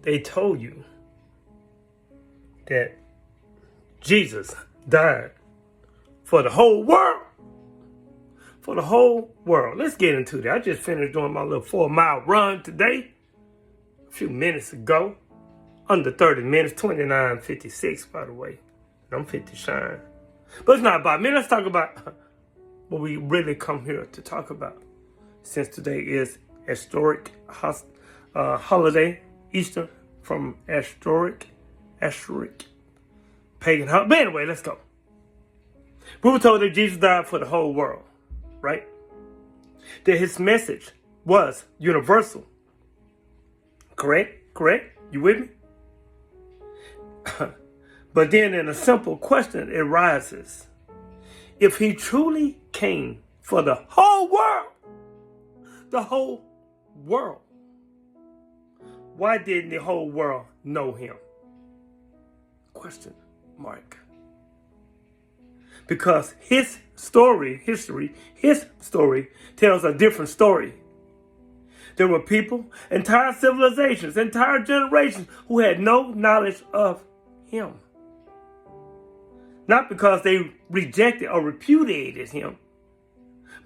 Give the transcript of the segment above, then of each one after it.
they told you that Jesus died for the whole world. For the whole world. Let's get into that. I just finished doing my little 4-mile run today. A few minutes ago. Under 30 minutes. 29:56, by the way. I'm 50 shine. But it's not about me. Let's talk about what we really come here to talk about. Since today is historic holiday, Easter, from historic pagan holiday. But anyway, let's go. We were told that Jesus died for the whole world, right? That his message was universal. Correct? You with me? But then in a simple question, it rises. If he truly came for the whole world, why didn't the whole world know him? Question mark. Because his story tells a different story. There were people, entire civilizations, entire generations who had no knowledge of him. Not because they rejected or repudiated him,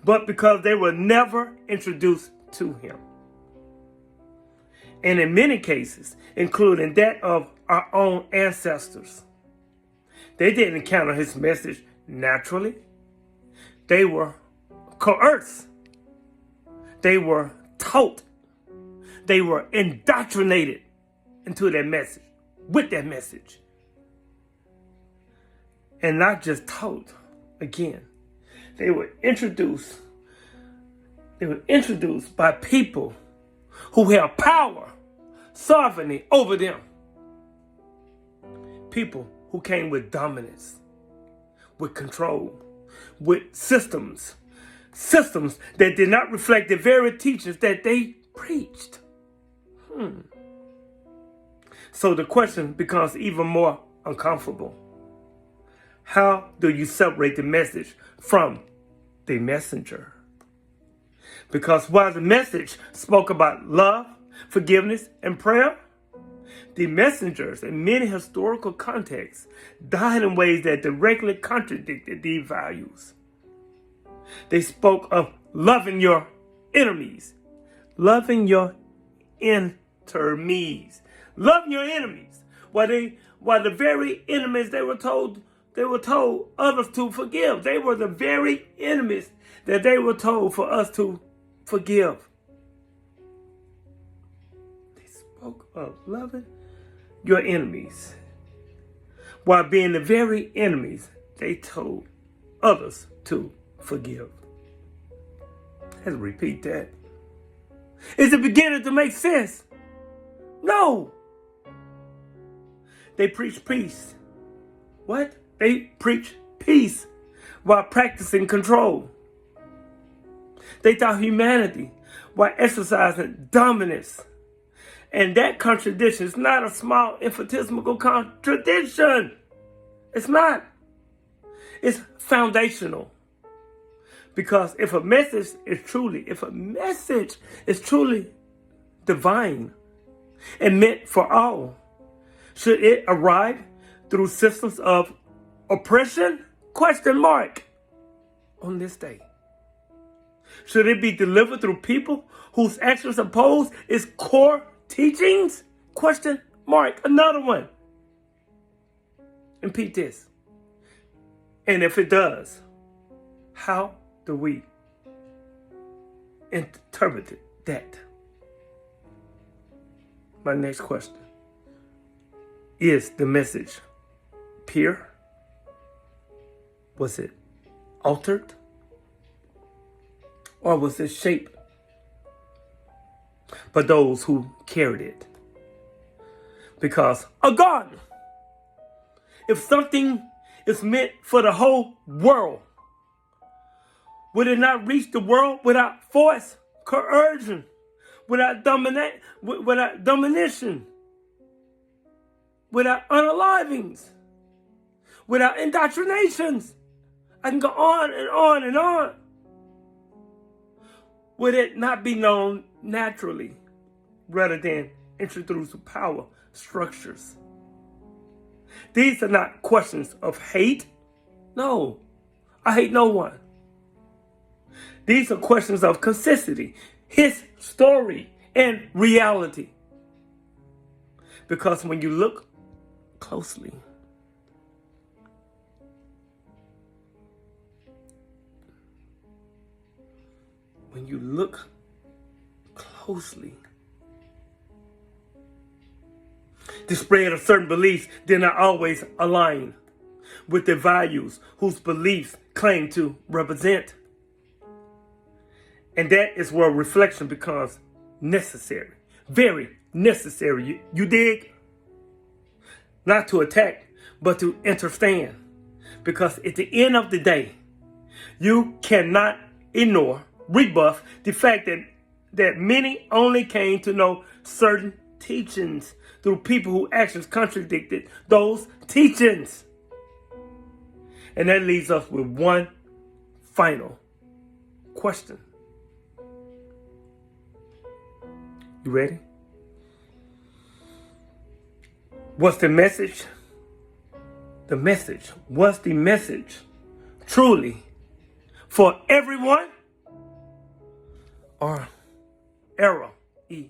but because they were never introduced to him. And in many cases, including that of our own ancestors, they didn't encounter his message naturally. They were coerced. They were taught. They were indoctrinated into that message, with that message. And not just taught, again. They were introduced by people who held power, sovereignty over them. People who came with dominance, with control, with systems that did not reflect the very teachings that they preached. So the question becomes even more uncomfortable. How do you separate the message from the messenger? Because while the message spoke about love, forgiveness, and prayer, the messengers in many historical contexts died in ways that directly contradicted these values. They spoke of loving your enemies, loving your enemies, loving your enemies. While the very enemies they were told others to forgive. They were the very enemies that they were told for us to forgive. They spoke of loving your enemies, while being the very enemies they told others to forgive. Let's repeat that. Is it beginning to make sense? No. They preach peace. What? They preach peace while practicing control. They taught humanity while exercising dominance. And that contradiction is not a small infinitesimal contradiction. It's not. It's foundational. Because if a message is truly divine and meant for all, should it arrive through systems of oppression? Question mark. On this day. Should it be delivered through people whose actions oppose its core teachings? Question mark. Another one. Repeat this. And if it does, how do we interpret that? My next question. Is the message pure? Was it altered? Or was it shaped by those who carried it? Because again, if something is meant for the whole world, would it not reach the world without force, coercion, without domination, without unalivings, without indoctrinations? I can go on and on and on. Would it not be known naturally rather than introduce power structures. These are not questions of hate. No, I hate no one. These are questions of consistency, his story, and reality. Because when you look closely, the spread of certain beliefs did not always align with the values whose beliefs claim to represent. And that is where reflection becomes necessary. Very necessary. You dig? Not to attack, but to understand. Because at the end of the day, you cannot ignore, rebuff the fact that many only came to know certain teachings through people whose actions contradicted those teachings. And that leaves us with one final question. You ready? Was the message truly for everyone? Or error, E-R-R-O-R-1?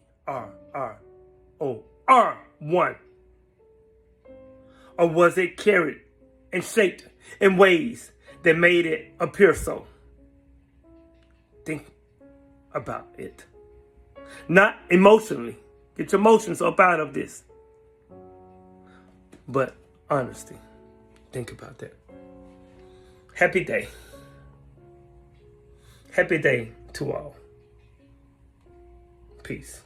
Or was it carried and shaped in ways that made it appear so? Think about it. Not emotionally. Get your emotions up out of this. But honesty. Think about that. Happy day. Happy day to all. Peace.